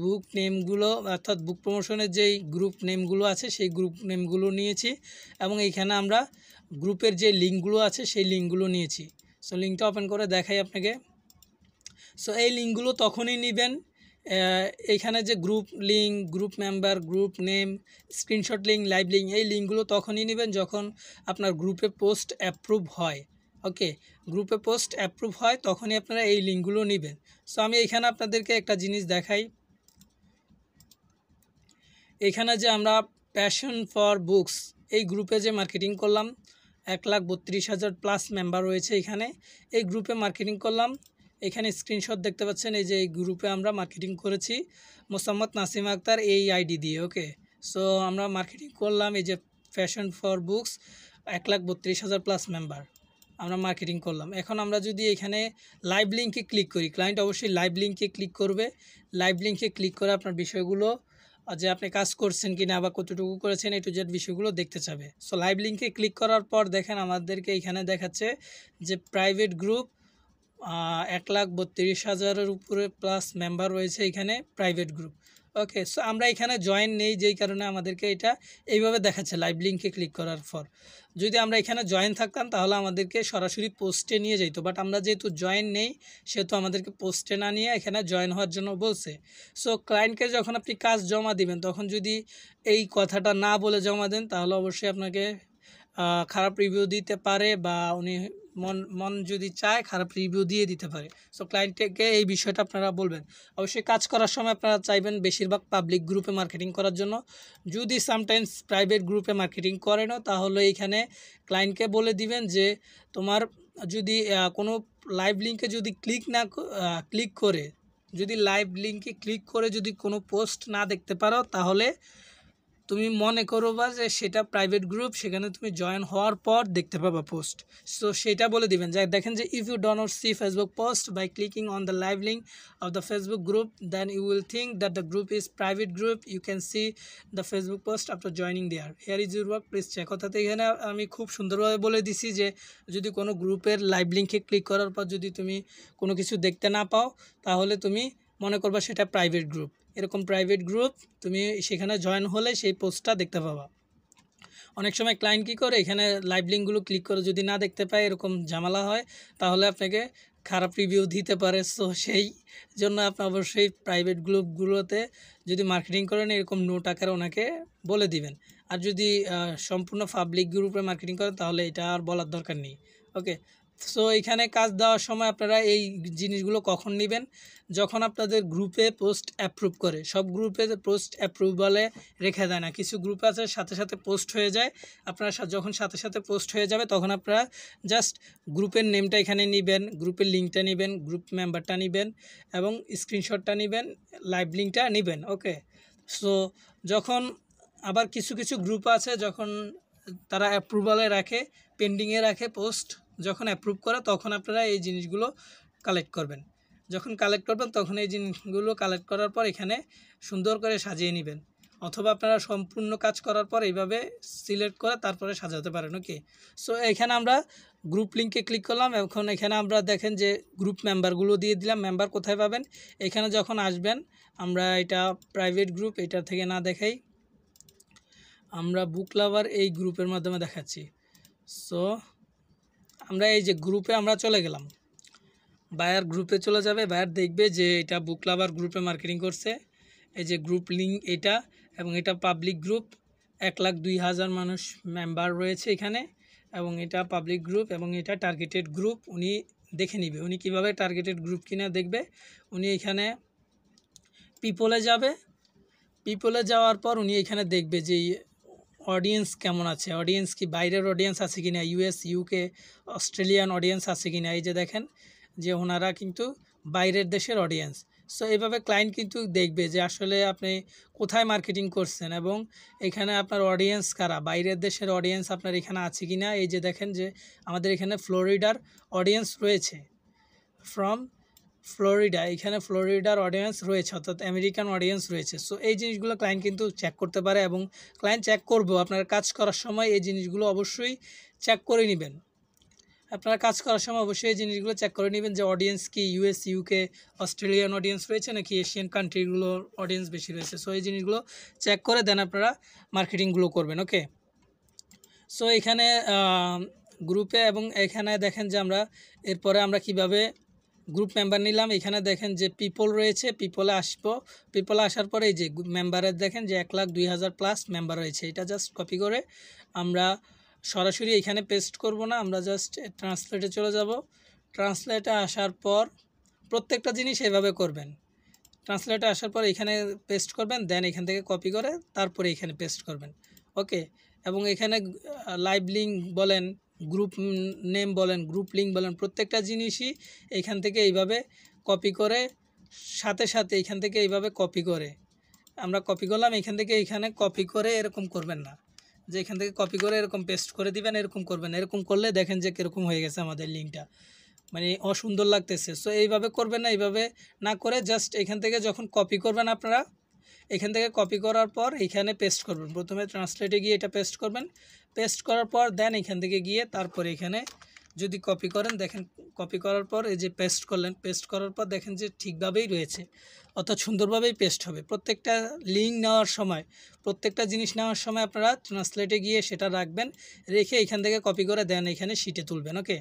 বুক নেমগুলো, অর্থাৎ বুক প্রমোশনের যেই গ্রুপ নেমগুলো আছে সেই গ্রুপ নেমগুলো নিয়েছি, এবং এইখানে আমরা গ্রুপের যে লিঙ্কগুলো আছে সেই লিঙ্কগুলো নিয়েছি। সো লিঙ্কটা ওপেন করে দেখাই আপনাকে। সো এই লিঙ্কগুলো তখনই নেবেন, এইখানে যে group link, group member, group name, screenshot link, live link, এই লিঙ্কগুলো তখনই নেবেন যখন আপনার গ্রুপে পোস্ট অ্যাপ্রুভ হয়। ওকে, গ্রুপে পোস্ট অ্যাপ্রুভ হয় তখনই আপনারা এই লিঙ্কগুলো নেবেন। সো আমি এখানে আপনাদেরকে একটা জিনিস দেখাই, এখানে যে আমরা প্যাশন ফর বুকস এই গ্রুপে যে মার্কেটিং করলাম, 1,32,000 প্লাস মেম্বার রয়েছে এখানে, এই গ্রুপে মার্কেটিং করলাম। এখানে স্ক্রিনশট দেখতে পাচ্ছেন, এই যে এই গ্রুপে আমরা মার্কেটিং করেছি মোসাম্মদ নাসিম আক্তার এই আইডি দিয়ে। ওকে, সো আমরা মার্কেটিং করলাম, এই যে passion for books 1,32,000 plus member আমরা মার্কেটিং করলাম। এখন আমরা যদি এখানে লাইভ লিঙ্কে ক্লিক করি, ক্লায়েন্ট অবশ্যই লাইভ লিঙ্কে ক্লিক করবে। লাইভ লিঙ্কে ক্লিক করে আপনার বিষয়গুলো, যে আপনি কাজ করছেন কিনা বা কতটুকু করেছেন, এ টু জেড বিষয়গুলো দেখতে চাবে। সো লাইভ লিঙ্কে ক্লিক করার পর দেখেন আমাদেরকে এখানে দেখাচ্ছে যে প্রাইভেট গ্রুপ 1,32,000-এর উপরে প্লাস মেম্বার রয়েছে এখানে প্রাইভেট গ্রুপ। ওকে, সো আমরা এখানে জয়েন নেই, যেই কারণে আমাদেরকে এটা এইভাবে দেখাচ্ছে লাইভ লিঙ্কে ক্লিক করার পর। যদি আমরা এখানে জয়েন থাকতাম তাহলে আমাদেরকে সরাসরি পোস্টে নিয়ে যেত, বাট আমরা যেহেতু জয়েন নেই সেহেতু আমাদেরকে পোস্টে না নিয়ে এখানে জয়েন হওয়ার জন্য বলছে। সো ক্লায়েন্টকে যখন আপনি কাজ জমা দিবেন তখন যদি এই কথাটা না বলে জমা দেন তাহলে অবশ্যই আপনাকে খারাপ রিভিউ দিতে পারে, বা উনি মন যদি চায় খারাপ রিভিউ দিয়ে দিতে পারে। সো ক্লায়েন্টকে এই বিষয়টা আপনারা বলবেন। অবশ্যই কাজ করার সময় আপনারা চাইবেন বেশিরভাগ পাবলিক গ্রুপে মার্কেটিং করার জন্য। যদি সামটাইমস প্রাইভেট গ্রুপে মার্কেটিং করেনও তাহলে এইখানে ক্লায়েন্টকে বলে দিবেন যে তোমার যদি কোনো লাইভ লিঙ্কে যদি ক্লিক করে যদি কোনো পোস্ট না দেখতে পারো তাহলে তুমি মনে করবা যে সেটা প্রাইভেট গ্রুপ, সেখানে তুমি জয়েন হওয়ার পর দেখতে পাবা পোস্ট। সো সেটা বলে দিবেন, যে দেখেন যে if you do not see Facebook post by clicking on the live link of the Facebook group then you will think that the group is private group, you can see the Facebook post after joining there, here is your work, please check. অর্থাৎ এখানে আমি খুব সুন্দরভাবে বলে দিছি যে যদি কোনো গ্রুপের লাইভ লিঙ্কে ক্লিক করার পর যদি তুমি কোনো কিছু দেখতে না পাও তাহলে তুমি মনে করবা সেটা প্রাইভেট গ্রুপ। এরকম প্রাইভেট গ্রুপ তুমি সেখানে জয়েন হলে সেই পোস্টটা দেখতে পাবা। অনেক সময় ক্লায়েন্ট কী করে, এখানে লাইভ লিঙ্কগুলো ক্লিক করে যদি না দেখতে পায় এরকম ঝামেলা হয়, তাহলে আপনাকে খারাপ রিভিউ দিতে পারে। সো সেই জন্য আপনি অবশ্যই প্রাইভেট গ্রুপগুলোতে যদি মার্কেটিং করেন এরকম নোট আকারে ওনাকে বলে দিবেন। আর যদি সম্পূর্ণ পাবলিক গ্রুপে মার্কেটিং করেন তাহলে এটা আর বলার দরকার নেই। ওকে, সো এখানে কাজ দেওয়ার সময় আপনারা এই জিনিসগুলো কখন নেবেন, যখন আপনাদের গ্রুপে পোস্ট অ্যাপ্রুভ করে। সব গ্রুপে পোস্ট অ্যাপ্রুভালে রেখে দেয় না, কিছু গ্রুপ আছে সাথে সাথে পোস্ট হয়ে যায়। আপনারা যখন সাথে সাথে পোস্ট হয়ে যাবে তখন আপনারা জাস্ট গ্রুপের নেমটা এখানে নেবেন, গ্রুপের লিঙ্কটা নেবেন, গ্রুপ মেম্বারটা নেবেন এবং স্ক্রিনশটটা নেবেন, লাইভ লিঙ্কটা নেবেন। ওকে, সো যখন আবার কিছু কিছু গ্রুপ আছে যখন তারা অ্যাপ্রুভালে রাখে, পেন্ডিংয়ে রাখে পোস্ট, যখন অ্যাপ্রুভ করে তখন আপনারা এই জিনিসগুলো কালেক্ট করবেন। যখন কালেক্ট করবেন তখন এই জিনিসগুলো কালেক্ট করার পর এখানে সুন্দর করে সাজিয়ে নেবেন, অথবা আপনারা সম্পূর্ণ কাজ করার পর এইভাবে সিলেক্ট করে তারপরে সাজাতে পারেন। ওকে, সো এখানে আমরা গ্রুপ লিঙ্কে ক্লিক করলাম। এখন এখানে আমরা দেখেন যে গ্রুপ মেম্বারগুলো দিয়ে দিলাম। মেম্বার কোথায় পাবেন, এখানে যখন আসবেন আমরা এটা প্রাইভেট গ্রুপ, এটা থেকে না দেখাই, আমরা বুক লাভার এই গ্রুপের মাধ্যমে দেখাচ্ছি। সো আমরা এই যে গ্রুপে আমরা চলে গেলাম, বায়ার গ্রুপে চলে যাবে, বায়ার দেখবে যে এটা বুক লাভার গ্রুপে মার্কেটিং করছে। এই যে গ্রুপ লিঙ্ক এটা, এবং এটা পাবলিক গ্রুপ, 1,02,000 মানুষ মেম্বার রয়েছে এখানে, এবং এটা পাবলিক গ্রুপ এবং এটা টার্গেটেড গ্রুপ। উনি দেখে নিবে উনি কিভাবে টার্গেটেড গ্রুপ কিনা দেখবে। উনি এখানে পিপলে যাবে, পিপলে যাওয়ার পর উনি এখানে দেখবে যে অডিয়েন্স কেমন আছে, অডিয়েন্স কি বাইরের অডিয়েন্স আছে কিনা, ইউএস, ইউকে, অস্ট্রেলিয়ান অডিয়েন্স আছে কিনা। এই যে দেখেন যে ওনারা কিন্তু বাইরের দেশের অডিয়েন্স। সো এইভাবে ক্লায়েন্ট কিন্তু দেখবে যে আসলে আপনি কোথায় মার্কেটিং করছেন এবং এখানে আপনার অডিয়েন্স কারা, বাইরের দেশের অডিয়েন্স আপনার এখানে আছে কিনা। এই যে দেখেন যে আমাদের এখানে ফ্লোরিডার অডিয়েন্স রয়েছে, ফ্রম ফ্লোরিডা, এখানে ফ্লোরিডার অডিয়েন্স রয়েছে, অর্থাৎ আমেরিকান অডিয়েন্স রয়েছে। সো এই জিনিসগুলো ক্লায়েন্ট কিন্তু চেক করতে পারে এবং ক্লায়েন্ট চেক করবেও। আপনার কাজ করার সময় এই জিনিসগুলো অবশ্যই চেক করে নেবেন। আপনারা কাজ করার সময় অবশ্যই এই জিনিসগুলো চেক করে নেবেন যে অডিয়েন্স কি ইউএস, ইউকে, অস্ট্রেলিয়ান অডিয়েন্স রয়েছে নাকি এশিয়ান কান্ট্রিগুলোর অডিয়েন্স বেশি রয়েছে। সো এই জিনিসগুলো চেক করে দেন আপনারা মার্কেটিংগুলো করবেন। ওকে, সো এখানে গ্রুপে এবং এখানে দেখেন যে আমরা এরপরে আমরা কিভাবে গ্রুপ মেম্বার নিলাম। এখানে দেখেন যে পিপল রয়েছে, পিপলে আসবো, পিপলে আসার পরে এই যে মেম্বারের দেখেন যে 1,02,000 প্লাস মেম্বার রয়েছে। এটা জাস্ট কপি করে আমরা সরাসরি এখানে পেস্ট করব না, আমরা জাস্ট ট্রান্সলেটে চলে যাব। ট্রান্সলেটে আসার পর প্রত্যেকটা জিনিস এভাবে করবেন। ট্রান্সলেটে আসার পর এখানে পেস্ট করবেন, দেন এখান থেকে কপি করে তারপরে এখানে পেস্ট করবেন। ওকে, এবং এখানে লাইভ লিঙ্ক বলেন, গ্রুপ নেম বলেন, গ্রুপ লিঙ্ক বলেন, প্রত্যেকটা জিনিসই এখান থেকে এইভাবে কপি করে সাথে সাথে এখান থেকে এইভাবে কপি করে আমরা কপি করলাম। এখান থেকে এখানে কপি করে এরকম করবেন না যে এখান থেকে কপি করে এরকম পেস্ট করে দিবেন, এরকম করবেন। এরকম করলে দেখেন যে কীরকম হয়ে গেছে আমাদের লিঙ্কটা, মানে অসুন্দর লাগতেছে। সো এইভাবে করবেন না, এইভাবে না করে জাস্ট এখান থেকে যখন কপি করবেন আপনারা এখান থেকে কপি করার পর এখানে পেস্ট করবেন। প্রথমে ট্রান্সলেটে গিয়ে এটা পেস্ট করবেন, পেস্ট করার পর দেন এখান থেকে গিয়ে তারপরে এখানে যদি কপি করেন, দেখেন কপি করার পর এই যে পেস্ট করলেন, পেস্ট করার পর দেখেন যে ঠিকভাবেই রয়েছে, অর্থাৎ সুন্দরভাবেই পেস্ট হবে। প্রত্যেকটা লিঙ্ক নেওয়ার সময়, প্রত্যেকটা জিনিস নেওয়ার সময় আপনারা ট্রান্সলেটে গিয়ে সেটা রাখবেন, রেখে এখান থেকে কপি করে দেন এখানে শিটে তুলবেন। ওকে,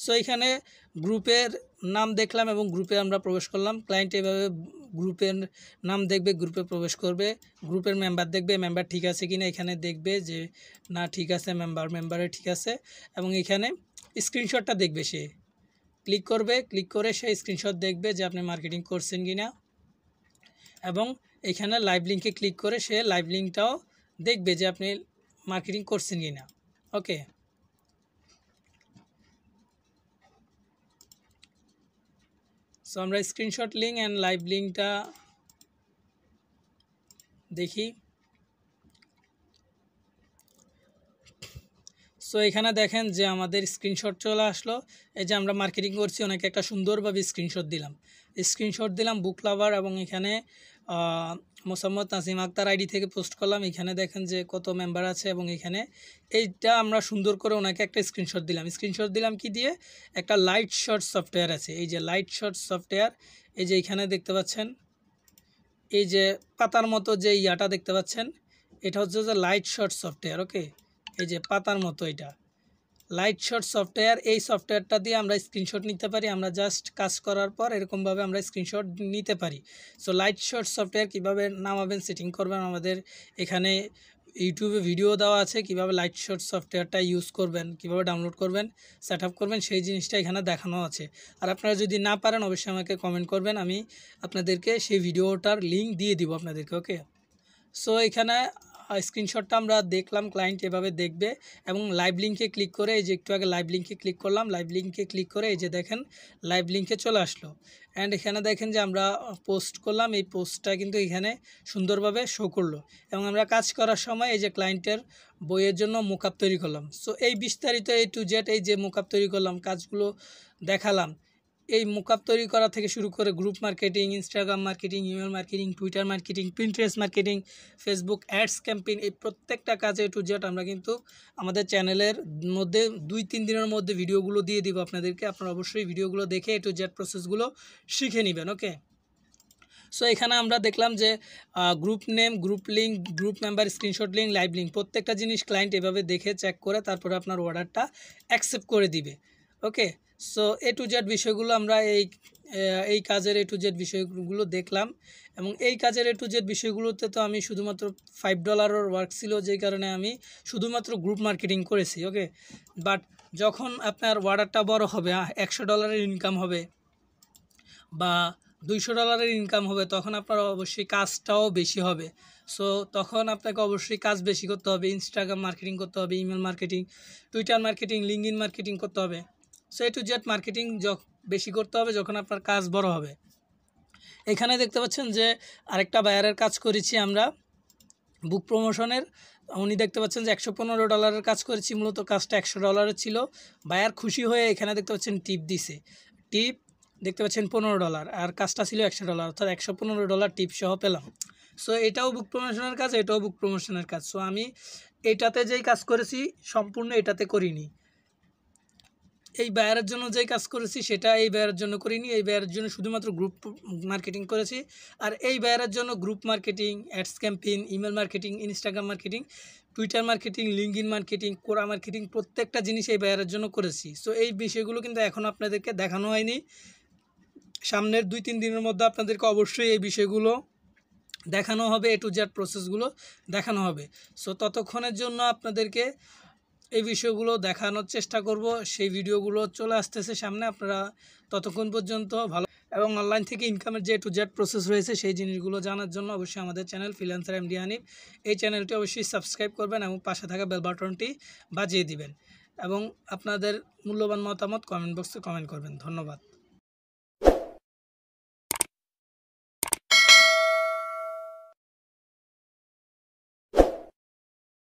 সো এখানে গ্রুপের নাম দেখলাম এবং গ্রুপে আমরা প্রবেশ করলাম। ক্লায়েন্ট এভাবে গ্রুপের নাম দেখবে, গ্রুপে প্রবেশ করবে, গ্রুপের মেম্বার দেখবে, মেম্বার ঠিক আছে কিনা এখানে দেখবে যে না ঠিক আছে, মেম্বারে ঠিক আছে, এবং এখানে স্ক্রিনশটটা দেখবে। সে ক্লিক করবে, ক্লিক করে সে স্ক্রিনশট দেখবে যে আপনি মার্কেটিং করছেন কিনা, এবং এখানে লাইভ লিঙ্কে ক্লিক করে সে লাইভ লিঙ্কটাও দেখবে যে আপনি মার্কেটিং করছেন কিনা। ওকে, সো আমরা স্ক্রিনশট লিঙ্ক অ্যান্ড লাইভ লিঙ্কটা দেখি। সো এখানে দেখেন যে আমাদের স্ক্রিনশট চলে আসলো। এই যে আমরা মার্কেটিং করছি, ওনাকে একটা সুন্দরভাবে স্ক্রিনশট দিলাম বুক লাভার, এবং এখানে মোসাম্মদ নাসিম আক্তার আইডি থেকে পোস্ট করলাম। এখানে দেখেন যে কত মেম্বার আছে, এবং এখানে এইটা আমরা সুন্দর করে ওনাকে একটা স্ক্রিনশট দিলাম কি দিয়ে, একটা লাইট শট সফটওয়্যার আছে। এই যে লাইট শট সফটওয়্যার, এই যে এখানে দেখতে পাচ্ছেন এই যে পাতার মতো যে ইয়াটা দেখতে পাচ্ছেন, এটা হচ্ছে যে লাইট শট সফটওয়্যার। ওকে, এই যে পাতার মতো এটা লাইট শট সফটওয়্যার। এই সফটওয়্যারটা দিয়ে আমরা স্ক্রিনশট নিতে পারি। আমরা জাস্ট কাজ করার পর এরকমভাবে আমরা স্ক্রিনশট নিতে পারি। সো লাইট শট সফটওয়্যার কীভাবে নামাবেন, সেটিং করবেন, আমাদের এখানে ইউটিউবে ভিডিও দেওয়া আছে কিভাবে লাইটশট সফটওয়্যারটা ইউজ করবেন, কিভাবে ডাউনলোড করবেন, সেট আপ করবেন, সেই জিনিসটা এখানে দেখানো আছে। আর আপনারা যদি না পারেন অবশ্যই আমাকে কমেন্ট করবেন, আমি আপনাদেরকে সেই ভিডিওটার লিঙ্ক দিয়ে দিব আপনাদেরকে। ওকে, সো এখানে স্ক্রিনশটটা আমরা দেখলাম, ক্লায়েন্ট এভাবে দেখবে এবং লাইভ লিঙ্কে ক্লিক করে, এই যে একটু আগে লাইভ লিঙ্কে ক্লিক করলাম, লাইভ লিঙ্কে ক্লিক করে এই যে দেখেন লাইভ লিঙ্কে চলে আসলো। অ্যান্ড এখানে দেখেন যে আমরা পোস্ট করলাম, এই পোস্টটা কিন্তু এখানে সুন্দরভাবে শো করলো এবং আমরা কাজ করার সময় এই যে ক্লায়েন্টের বইয়ের জন্য মোকআপ তৈরি করলাম। সো এই বিস্তারিত A to Z এই যে মোকআপ তৈরি করলাম, কাজগুলো দেখালাম, এই মোকআপ তৈরি করা থেকে শুরু করে group marketing, Instagram marketing, email marketing, Twitter marketing, Pinterest marketing, Facebook ads campaign, এই প্রত্যেকটা কাজে A to Z আমরা কিন্তু আমাদের চ্যানেলের মধ্যে 2-3 দিনের মধ্যে ভিডিওগুলো দিয়ে দিব আপনাদেরকে। আপনারা অবশ্যই ভিডিওগুলো দেখে A to Z প্রসেসগুলো শিখে নেবেন। ওকে, সো এখানে আমরা দেখলাম যে group name, group link, group member, screenshot link, live link, প্রত্যেকটা জিনিস ক্লায়েন্ট এভাবে দেখে চেক করে তারপরে আপনার অর্ডারটা অ্যাকসেপ্ট করে দিবে। ওকে, সো A to Z বিষয়গুলো আমরা এই কাজের A to Z বিষয়গুলো দেখলাম এবং এই কাজের A to Z বিষয়গুলোতে তো আমি শুধুমাত্র $5 ওয়ার্ক ছিল, যেই কারণে আমি শুধুমাত্র গ্রুপ মার্কেটিং করেছি। ওকে, বাট যখন আপনার অর্ডারটা বড় হবে, $100 ইনকাম হবে বা $200 ইনকাম হবে, তখন আপনার অবশ্যই কাজটাও বেশি হবে। সো তখন আপনাকে অবশ্যই কাজ বেশি করতে হবে, ইনস্টাগ্রাম মার্কেটিং করতে হবে, email marketing, Twitter marketing, LinkedIn marketing করতে হবে। So A to Z marketing বেশি করতে হবে যখন আপনার কাজ বড় হবে। এখানে দেখতে পাচ্ছেন যে আরেকটা বায়ারের কাজ করেছি আমরা বুক প্রমোশনের, উনি দেখতে পাচ্ছেন যে $115 কাজ করেছি, মূলত কাজটা $100 ছিল। বায়ার খুশি হয়ে এখানে দেখতে পাচ্ছেন টিপ দিছে, টিপ দেখতে পাচ্ছেন $15 আর কাজটা ছিল $100, অর্থাৎ $115 টিপ সহ পেলাম। সো এটাও বুক প্রমোশনের কাজ, এটাও বুক প্রমোশনের কাজ। সো আমি এটাতে যেই কাজ করেছি সম্পূর্ণ এটাতে করিনি, এই বায়ারের জন্য যেই কাজ করেছি সেটা এই বায়ারের জন্য করিনি, এই বায়ারের জন্য শুধুমাত্র গ্রুপ মার্কেটিং করেছি। আর এই বায়ারের জন্য group marketing, ads campaign, email marketing, Instagram marketing, Twitter marketing, LinkedIn marketing, কোরা মার্কেটিং, প্রত্যেকটা জিনিস এই বায়ারের জন্য করেছি। সো এই বিষয়গুলো কিন্তু এখন আপনাদেরকে দেখানো হয়নি, সামনের 2-3 দিনের মধ্যে আপনাদেরকে অবশ্যই এই বিষয়গুলো দেখানো হবে, A to Z প্রসেসগুলো দেখানো হবে। সো ততক্ষণের জন্য আপনাদেরকে এই বিষয়গুলো দেখানোর চেষ্টা করব, সেই ভিডিওগুলো চলে আসতেছে সামনে। আপনারা ততক্ষণ পর্যন্ত ভালো এবং অনলাইন থেকে ইনকামের যে A to Z প্রসেস রয়েছে সেই জিনিসগুলো জানার জন্য অবশ্যই আমাদের চ্যানেল ফ্রিল্যান্সার MD হানিফ, এই চ্যানেলটি অবশ্যই সাবস্ক্রাইব করবেন এবং পাশে থাকা বেল বাটনটি বাজিয়ে দিবেন এবং আপনাদের মূল্যবান মতামত কমেন্ট বক্সে কমেন্ট করবেন। ধন্যবাদ।